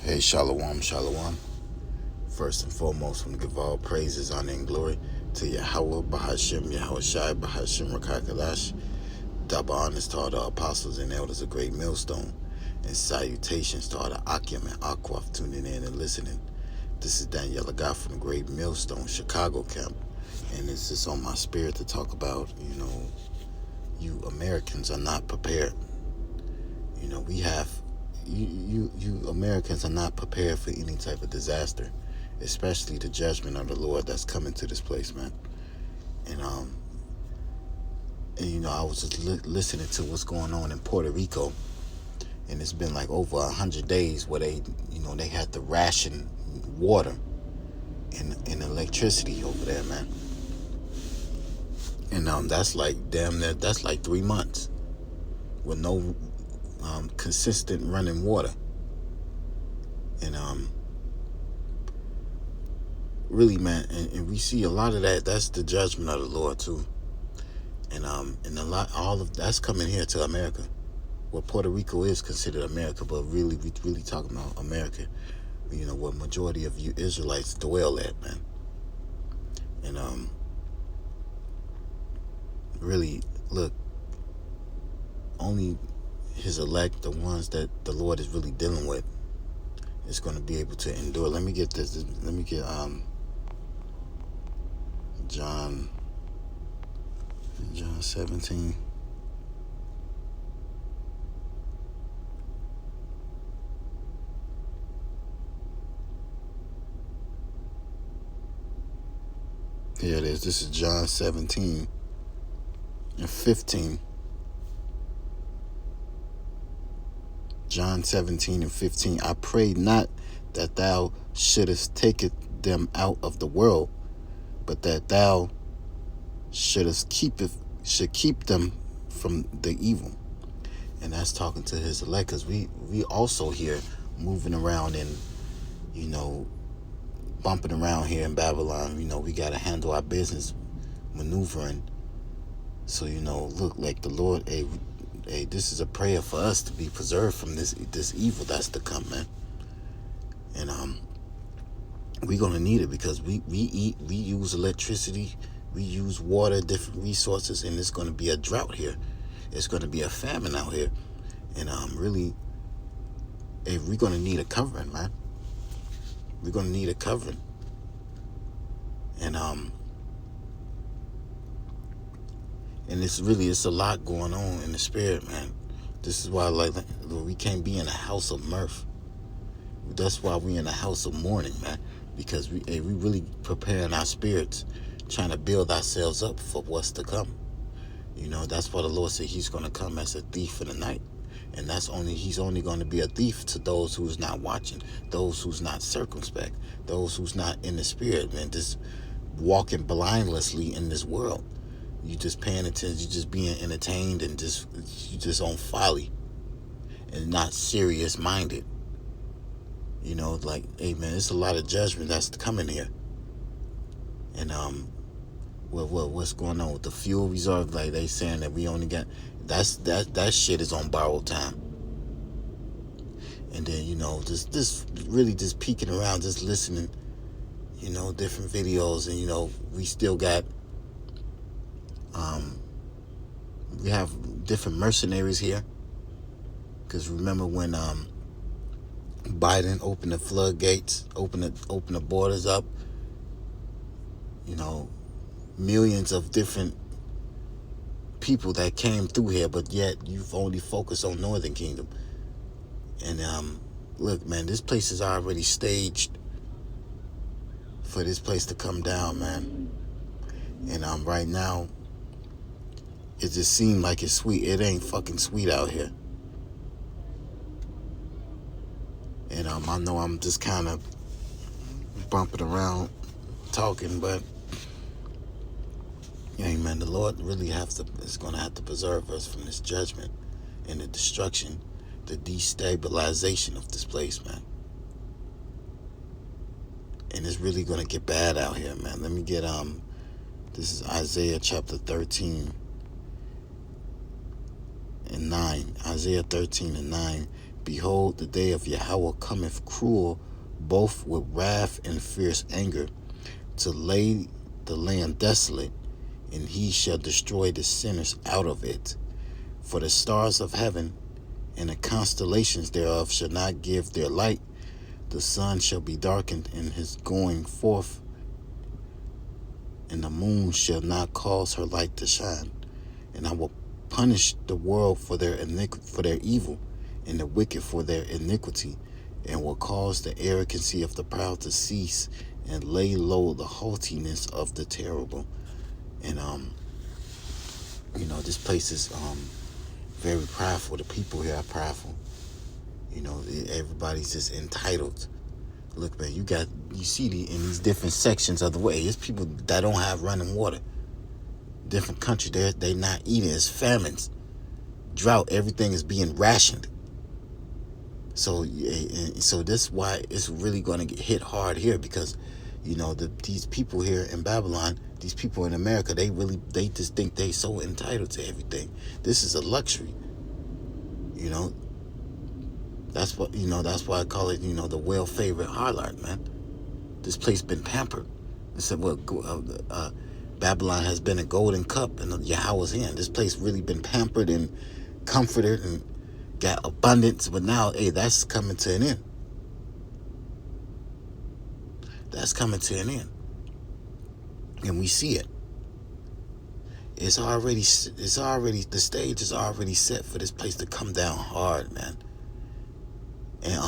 Hey, Shalom, Shalom. First and foremost, we give all praises, honor, and glory to Yahweh, Bahashim, Yahweh Shai, Bahashim, Rakakadash. Double honors to all the apostles and elders of Great Millstone, and salutations to all the Akim and Akwaf tuning in and listening. This is Daniel Lagat from the Great Millstone, Chicago camp, and it's just on my spirit to talk about, you Americans are not prepared. You Americans are not prepared for any type of disaster, especially the judgment of the Lord that's coming to this place, man. And I was just listening to what's going on in Puerto Rico, and it's been like over 100 days where they had to ration water and electricity over there, man. And that's like that's like 3 months with no consistent running water. And really, man, and we see a lot of that. That's the judgment of the Lord too. And all of that's coming here to America. Well, Puerto Rico is considered America, but really, we really talking about America. Where majority of you Israelites dwell at, man. And really, look, only His elect, the ones that the Lord is really dealing with, is going to be able to endure. Let me get this. Let me get John 17. Here it is. This is John 17 and 15. John 17 and 15. I pray not that thou shouldest take them out of the world, but that thou should keep them from the evil. And that's talking to His elect, because we also here moving around and bumping around here in Babylon. We got to handle our business, maneuvering. So look, like the Lord, hey, this is a prayer for us to be preserved from this evil that's to come, man. And we're gonna need it, because we eat, we use electricity, we use water, different resources, and it's gonna be a drought here. It's gonna be a famine out here, and really, hey, we're gonna need a covering, man. We're gonna need a covering, and it's a lot going on in the spirit, man. This is why, like, we can't be in a house of mirth. That's why we in a house of mourning, man. Because we really preparing our spirits, trying to build ourselves up for what's to come. That's why the Lord said He's going to come as a thief in the night. And He's only going to be a thief to those who's not watching, those who's not circumspect, those who's not in the spirit, man. Just walking blindlessly in this world. You just paying attention, you just being entertained, and you just on folly and not serious minded. Like, hey, man, it's a lot of judgment that's coming here. And what's going on with the fuel reserve? Like, they saying that we only got that shit is on borrowed time. And then just really just peeking around, just listening, different videos, and we still got we have different mercenaries here. Because remember when Biden opened the floodgates, opened the borders up, millions of different people that came through here, but yet you've only focused on Northern Kingdom. And look, man, this place is already staged for this place to come down, man. And right now, it just seemed like it's sweet. It ain't fucking sweet out here. And I know I'm just kind of bumping around talking, but man, the Lord really is going to have to preserve us from this judgment and the destruction, the destabilization of this place, man. And it's really going to get bad out here, man. Let me get this is Isaiah chapter 13 and 9. Isaiah 13 and 9. Behold, the day of Yahweh cometh cruel, both with wrath and fierce anger, to lay the land desolate, and he shall destroy the sinners out of it. For the stars of heaven and the constellations thereof shall not give their light. The sun shall be darkened in his going forth, and the moon shall not cause her light to shine. And I will punish the world for their evil, and the wicked for their iniquity, and will cause the arrogancy of the proud to cease, and lay low the haughtiness of the terrible. And this place is very prideful. The people here are prideful. Everybody's just entitled. Look, man, you see in these different sections of the way, it's people that don't have running water. Different country, they not eating. It's famines, drought. Everything is being rationed. So this is why it's really going to get hit hard here, because these people here in Babylon, these people in America, they just think they so entitled to everything. This is a luxury. That's why I call it the well-favored harlot, man. This place been pampered. They said Babylon has been a golden cup in Yahweh's hand. This place really been pampered and comforted and got abundance, but now, that's coming to an end. That's coming to an end, and we see it. The stage is already set for this place to come down hard, man. And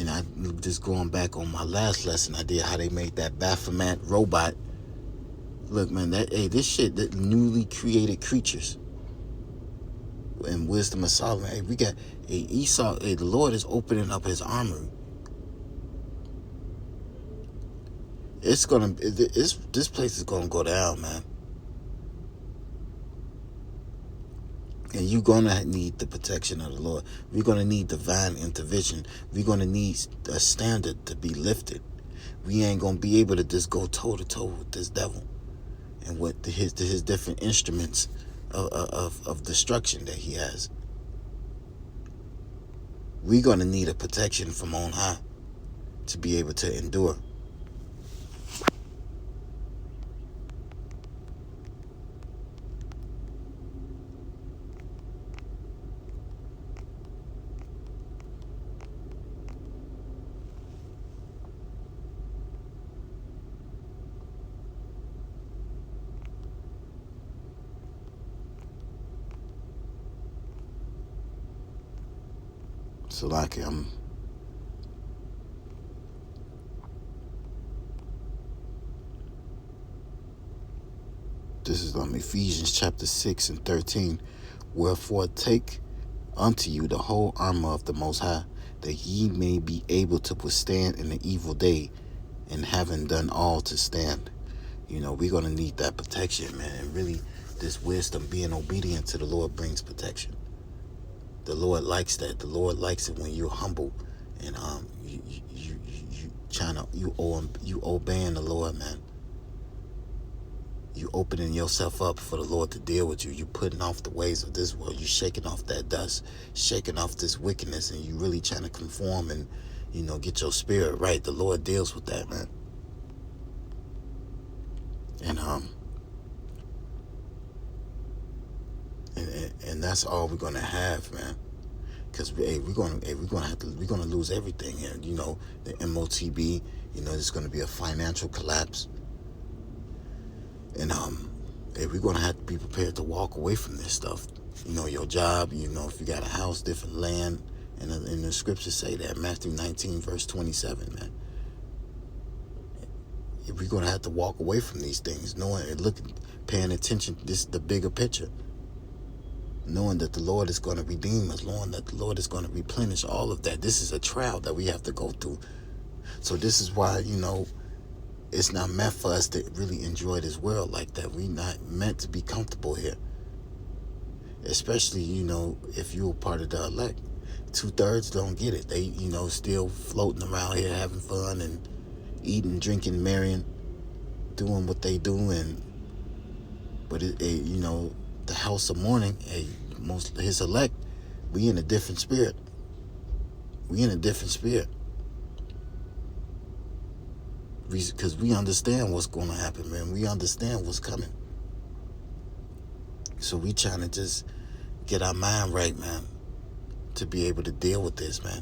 I just going back on my last lesson I did, how they made that Baphomet robot. Look, man, this shit, that newly created creatures and wisdom of Solomon. We got Esau. The Lord is opening up his armory. This place is gonna go down, man. And you're going to need the protection of the Lord. We're going to need divine intervention. We're going to need a standard to be lifted. We ain't going to be able to just go toe-to-toe with this devil and with his different instruments of destruction that he has. We're going to need a protection from on high to be able to endure. So this is Ephesians chapter 6 and 13. Wherefore take unto you the whole armor of the Most High, that ye may be able to withstand in the evil day, and having done all to stand. We're going to need that protection, man. And really, this wisdom, being obedient to the Lord, brings protection. The Lord likes that. The Lord likes it when you're humble and you obeying the Lord, man. You opening yourself up for the Lord to deal with you. You putting off the ways of this world. You shaking off that dust, shaking off this wickedness, and you really trying to conform and get your spirit right. The Lord deals with that, man. And that's all we're gonna have, man. Because we're gonna lose everything here. The MOTB. There's gonna be a financial collapse, and we're gonna have to be prepared to walk away from this stuff. Your job. If you got a house, different land, and the scriptures say that, Matthew 19 verse 27, man. We're gonna have to walk away from these things, paying attention. This is the bigger picture. Knowing that the Lord is going to redeem us, knowing that the Lord is going to replenish all of that. This is a trial that we have to go through. So this is why, it's not meant for us to really enjoy this world like that. We're not meant to be comfortable here. Especially, if you're part of the elect. 2/3 don't get it. They, still floating around here having fun and eating, drinking, marrying, doing what they do. But the house of mourning, most his elect, We in a different spirit. We in a different spirit. Because we understand what's going to happen, man. We understand what's coming. So we trying to just get our mind right, man, to be able to deal with this, man.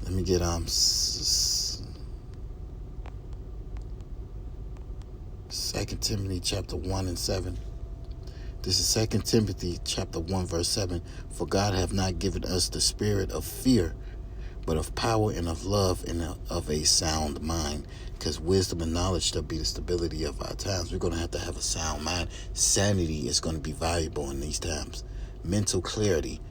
Let me get 2 Timothy chapter 1 and 7. This is 2 Timothy chapter 1 verse 7. For God hath not given us the spirit of fear, but of power and of love and of a sound mind. Because wisdom and knowledge shall be the stability of our times. We're going to have a sound mind. Sanity is going to be valuable in these times. Mental clarity,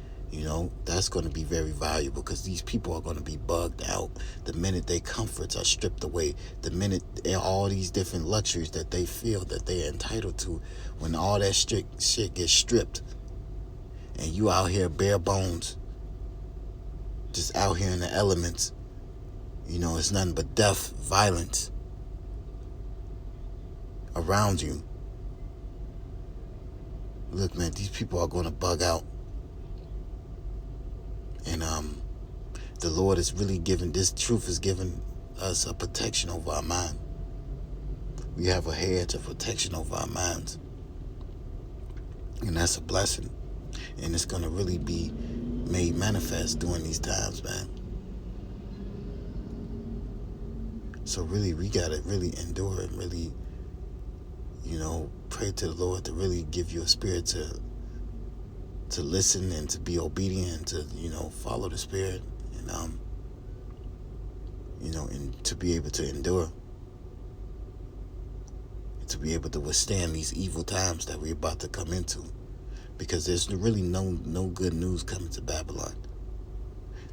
that's going to be very valuable, because these people are going to be bugged out the minute their comforts are stripped away, the minute all these different luxuries that they feel that they're entitled to, when all that shit gets stripped and you out here bare bones, just out here in the elements. It's nothing but death, violence around you. Look, man, these people are going to bug out. And the Lord is really this truth is giving us a protection over our mind. We have a hedge of protection over our minds. And that's a blessing. And it's going to really be made manifest during these times, man. So really, we got to really endure and really, pray to the Lord to really give you a spirit to listen and to be obedient and to, follow the Spirit and, and to be able to endure, to be able to withstand these evil times that we're about to come into, because there's really no good news coming to Babylon.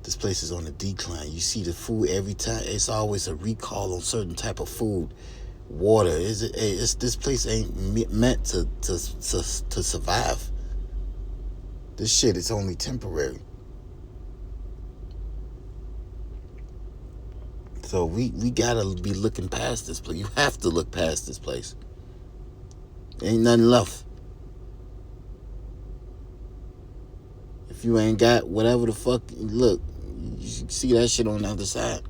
This place is on the decline. You see the food every time. It's always a recall on certain type of food, water. This place ain't meant to survive. This shit is only temporary. So we gotta be looking past this place. You have to look past this place. Ain't nothing left. If you ain't got whatever the fuck, look, you see that shit on the other side.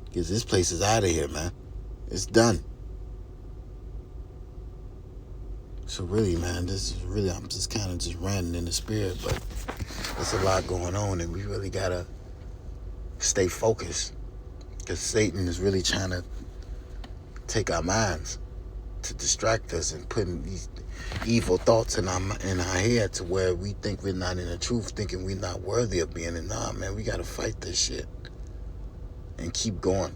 Because this place is out of here, man. It's done. So really, man, I'm just kind of just ranting in the spirit, but there's a lot going on, and we really gotta stay focused, because Satan is really trying to take our minds to distract us and putting these evil thoughts in our head to where we think we're not in the truth, thinking we're not worthy of being in. Nah, man, we gotta fight this shit and keep going.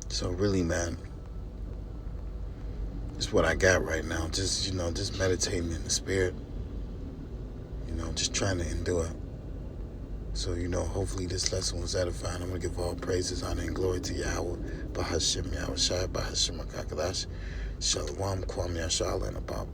So really, man, it's what I got right now. Just meditating in the spirit. Just trying to endure. So, hopefully this lesson was edifying. I'm going to give all praises, honor, and glory to Yahweh. Bahashem Yahweh Shai, Bahashem Akakadash, Shalom, Kwam Yashala, and Abba.